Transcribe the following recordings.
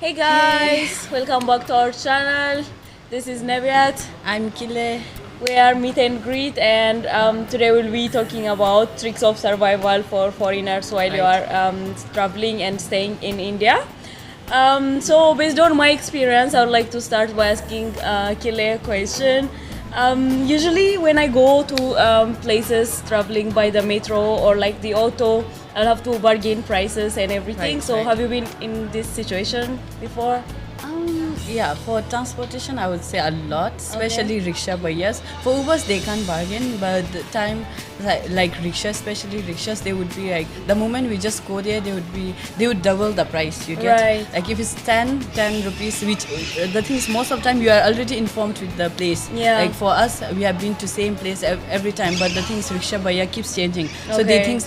Hey guys, welcome back to our channel. This is Nebiat. I'm Kile. We are meet and greet, and today we'll be talking about tricks of survival for foreigners while you are traveling and staying in India. So based on my experience, I would like to start by asking Kile a question. Usually when I go to places traveling by the metro or like the auto, I'll have to bargain prices and everything. So have you been in this situation before? Yeah, for transportation, I would say a lot, especially rickshaw buyers. For Ubers, they can't bargain, but the time like rickshaw, especially rickshaws, they would be like the moment we just go there, they would double the price. You get like if it's 10 rupees, which the thing is most of the time you are already informed with the place. Yeah. Like for us, we have been to same place every time, but the thing is rickshaw buyer keeps changing. So they think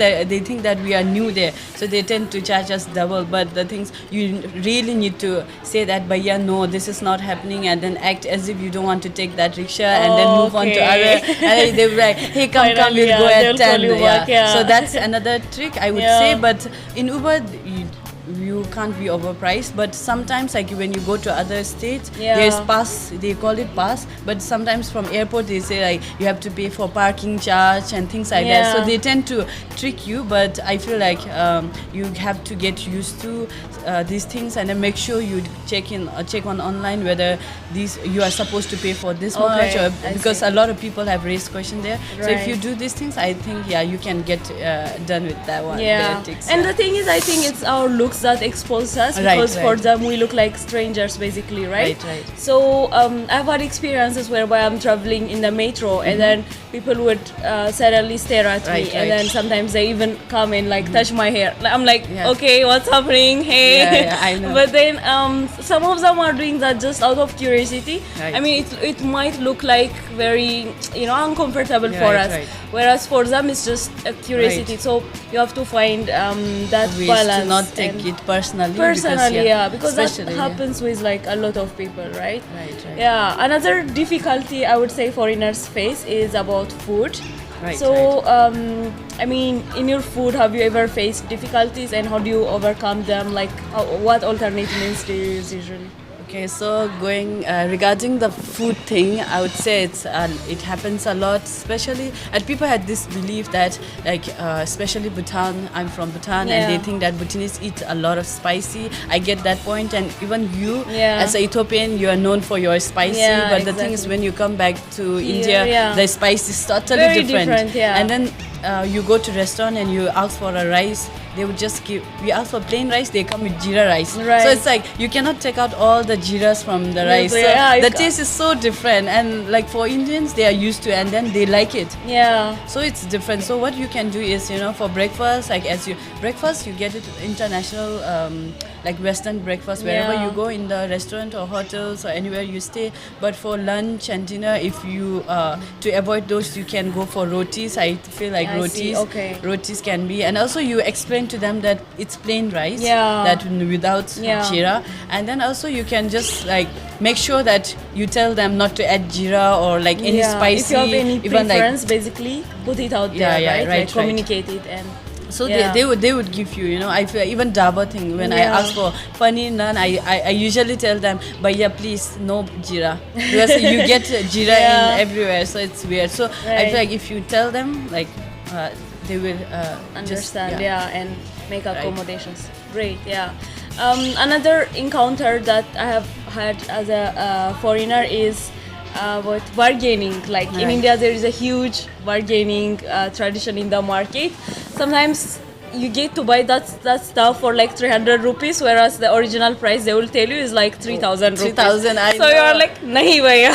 that we are new there, so they tend to charge us double. But the things you really need to say that buyer, no, this is not happening, and then act as if you don't want to take that rickshaw and then move on to other. And they'll be like, hey, come, we'll go at 10. So that's another trick I would say. But in Uber, you can't be overpriced, but sometimes like when you go to other states, there's pass, they call it pass, but sometimes from airport they say like you have to pay for parking charge and things like that, so they tend to trick you. But I feel like you have to get used to these things, and then make sure you check on online whether you are supposed to pay for this much, or, because a lot of people have raised question there. So if you do these things, I think you can get done with that one. And the thing is, I think it's our looks that expose us, because for them we look like strangers basically, right? So I've had experiences whereby I'm traveling in the metro and then people would suddenly stare at me, and then sometimes they even come and like touch my hair. I'm like, okay, what's happening? Hey. I know. But then some of them are doing that just out of curiosity. I mean, it might look like very uncomfortable for us, whereas for them it's just a curiosity. So you have to find that ways balance to not take it personally, because that happens with like a lot of people, right? Right. Another difficulty I would say foreigners face is about food. So I mean, in your food, have you ever faced difficulties, and how do you overcome them? Like what alternative meals do you use usually? Okay, so going regarding the food thing, I would say it happens a lot, especially, and people had this belief that like especially Bhutan, I'm from Bhutan, and they think that Bhutanese eat a lot of spicy. I get that point, and even you as an Ethiopian, you are known for your spicy, but the thing is when you come back to India, the spice is totally different. And then you go to restaurant and you ask for a rice, they would just we ask for plain rice, they come with jeera rice. So it's like you cannot take out all the jeeras from the rice. So the taste is so different, and like for Indians, they are used to it, and then they like it. So it's different. So what you can do is, for breakfast, like breakfast, you get it international, like Western breakfast wherever you go in the restaurant or hotels or anywhere you stay. But for lunch and dinner, if you to avoid those, you can go for rotis. I feel like rotis can be, and also you explain to them that it's plain rice, that without jeera, and then also you can just like make sure that you tell them not to add jeera or like any spicy. If you have any preference, basically put it out there, right? Communicate it, and so they would give you, I feel even dhaba thing, when I ask for paneer naan, I usually tell them, bhaiya please no jeera, because you get jeera in everywhere, so it's weird. So I feel like if you tell them, like they will understand, and make accommodations. Great, another encounter that I have had as a foreigner is about bargaining. Like in India, there is a huge bargaining tradition in the market. Sometimes you get to buy that stuff for like 300 rupees, whereas the original price they will tell you is like 3,000 rupees. 3,000, so you are like, nahi bhaiya.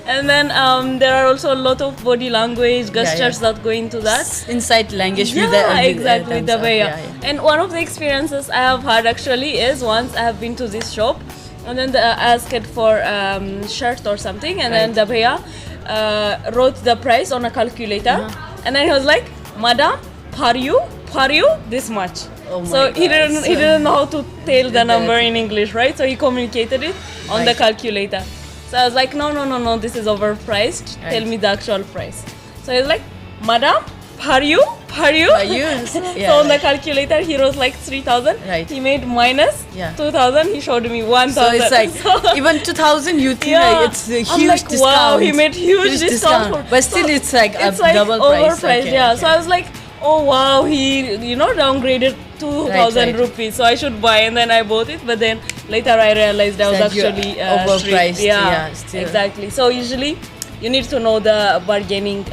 And then there are also a lot of body language gestures that go into that. Inside language. With the bhaiya. And one of the experiences I have had actually is once I have been to this shop, and then I asked for shirt or something, and then the bhaiya wrote the price on a calculator, and then he was like, madam, par you this much. So he didn't know how to tell the number in English, right? So he communicated it on the calculator. So I was like, no, this is overpriced. Tell me the actual price. So he's like, madam, Paryu. Use. Yeah, So on the right. calculator, he wrote like 3,000. Right. He made minus Yeah. 2,000. He showed me So 1,000. it's like So- even 2,000 you think Yeah. like it's a I'm huge like, discount. wow, he made huge discount for- But still so it's like a it's like double price. overpriced. Okay, Yeah. okay. So I was like, oh wow, he downgraded 2,000 Right. rupees. So I should buy, and then I bought it. But then later I realized I was That you're actually overpriced, strict. yeah, still. Exactly. So usually you need to know the bargaining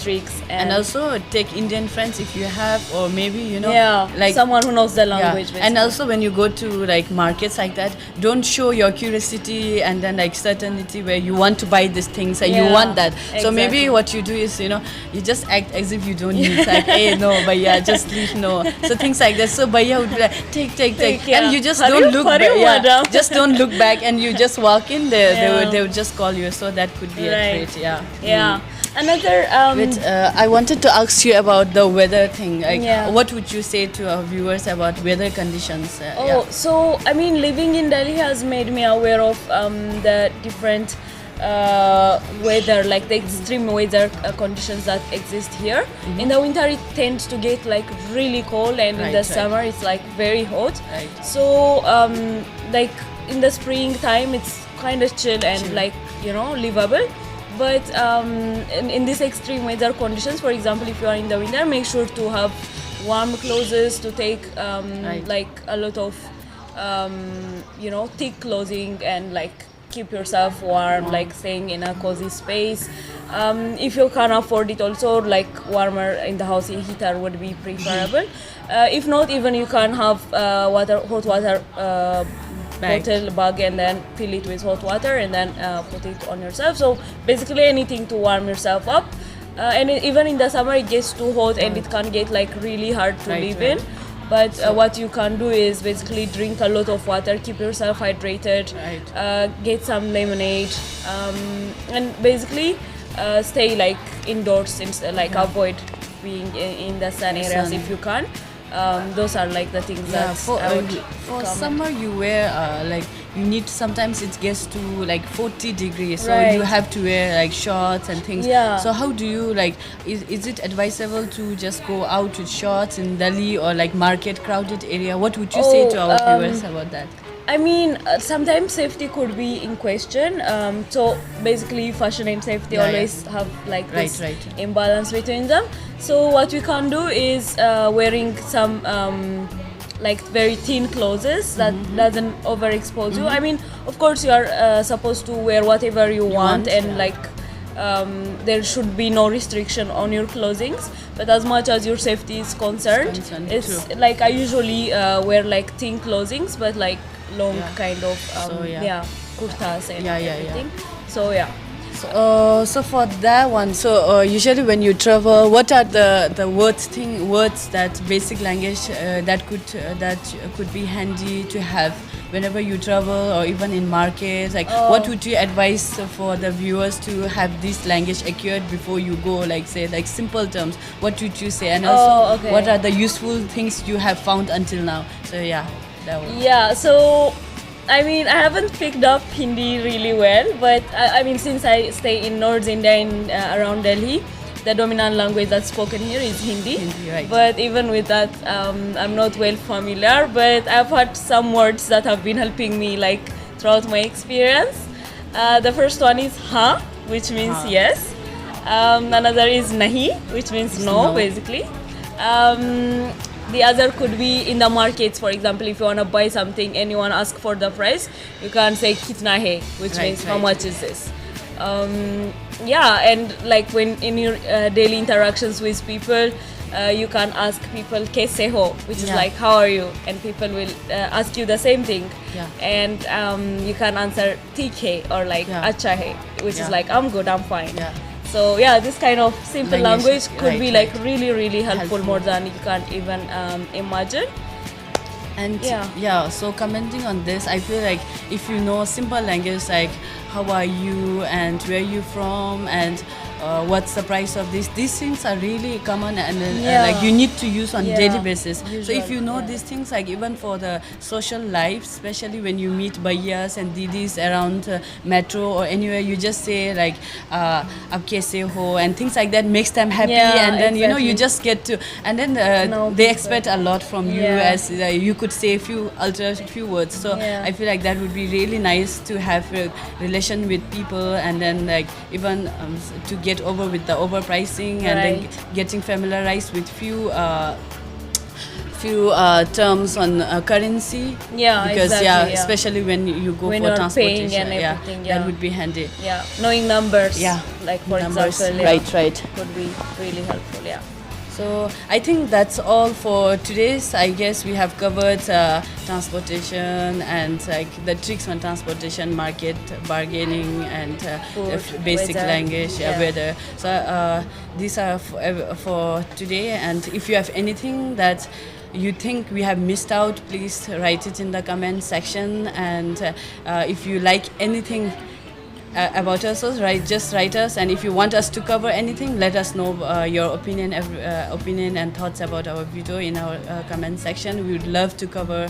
tricks And also take Indian friends if you have, or maybe yeah, like someone who knows the yeah. language. And basically. also when you go to like markets like that, don't show your curiosity and then like certainty where you want to buy these things and you Yeah, want that. So maybe exactly. what you do is you just act as if you don't need. It's like, hey, no, but yeah, just leave, no. So things like that. So Bhaiya would be like, take, yeah. and you just Hurry don't up, look hurry back. up, Yeah, madam. just don't look back, and you just walk in there. Yeah. They would just call you. So that could be a Right. trait. Yeah. Yeah. Another But I wanted to ask you about the weather thing. Like, Yeah. what would you say to our viewers about weather conditions? Oh, so I mean, living in Delhi has made me aware of the different weather, like the extreme weather conditions that exist here. In the winter, it tends to get like really cold, and in Right, the right. summer, it's like very hot. Right. So, like in the spring time, it's kind of chill and like livable. But in these extreme weather conditions, for example, if you are in the winter, make sure to have warm clothes, to take Right. like a lot of thick clothing, and like keep yourself warm, like staying in a cozy space. If you can afford it, also like warmer in the house, a heater would be preferable. If not, even you can have hot water Bag. bottle bag, and then fill it with hot water, and then put it on yourself. So basically anything to warm yourself up. And even in the summer, it gets too hot and it can get like really hard to Right, live right. in. But what you can do is basically drink a lot of water, keep yourself hydrated, Right. get some lemonade, and basically stay like indoors, like avoid being in the sun areas sun. if you can. Those are like the things Yeah, that for, I would for comment. summer you wear like you need, sometimes it gets to like 40 degrees, so Right. you have to wear like shorts and things. Yeah. So how do you like, is it advisable to just go out with shorts in Delhi or like market crowded area? What would you say to our viewers about that? I mean, sometimes safety could be in question. So basically, fashion and safety Yeah, always have like Right, this right. imbalance between them. So what we can do is wearing some like very thin clothes that doesn't overexpose you. I mean, of course, you are supposed to wear whatever you want, and yeah. like there should be no restriction on your clothings. But as much as your safety is concerned, it's true. like I usually wear like thin clothings, but like long Yeah. kind of So, yeah. kurtas and Yeah, yeah, yeah. everything. So yeah. So for that one, so usually when you travel, what are the words that basic language that could be handy to have whenever you travel or even in markets? Like, what would you advise for the viewers to have this language acquired before you go? Like, say, like simple terms. What would you say? And also, okay. what are the useful things you have found until now? So yeah, that one. Yeah, so I mean, I haven't picked up Hindi really well, but I mean, since I stay in North India, in around Delhi, the dominant language that's spoken here is Hindi. Hindi, right. But even with that, I'm not well familiar. But I've had some words that have been helping me, like throughout my experience. The first one is "ha," which means Ha. yes. Another is "nahi," which means no, no. basically. The other could be in the markets. For example, if you want to buy something and you want to ask for the price, you can say "kitna hai," which Right, means how right. much is this. And like when in your daily interactions with people, you can ask people "kaise ho," which is Yeah. like "how are you," and people will ask you the same thing. Yeah. And you can answer "theek hai" or like Yeah. "acha hai," which Yeah. is like "I'm good, I'm fine." Yeah. So yeah, this kind of simple Language, language could right, be like right. really, really helpful, Helpful. more than you can't even imagine. And Yeah. so commenting on this, I feel like if you know simple language like how are you and where you from and what's the price of this. These things are really common and Yeah. like you need to use on Yeah. daily basis. So if Usual, you know yeah. these things, like even for the social life, especially when you meet bhaiyas and didis around metro or anywhere, you just say like ab kaise ho and things like that makes them happy. Yeah, And then you exactly. just get to, and then Know they people. expect a lot from you, Yeah. as you could say few words. So Yeah. I feel like that would be really nice to have a relation with people, and then like even to get over with the overpricing, and then Right. getting familiarized with few terms on currency. Yeah, Because exactly, yeah. especially when you go When for you're transportation, paying and everything, yeah. that would be handy. Yeah, knowing numbers. Yeah, Like for numbers. example, yeah, Right. would be really helpful. Yeah. So I think that's all for today's. I guess we have covered transportation and like the tricks on transportation, market, bargaining, and Food, basic weather. language, Yeah. weather. So these are for today. And if you have anything that you think we have missed out, please write it in the comment section. And if you like anything about us, just write us. And if you want us to cover anything, let us know your opinion and thoughts about our video in our comment section. We would love to cover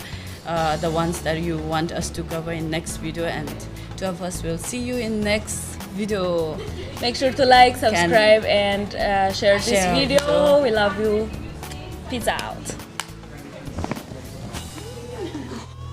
the ones that you want us to cover in next video. And two of us will see you in next video. Make sure to like, subscribe, and share this Share video. video. We love you. Peace out.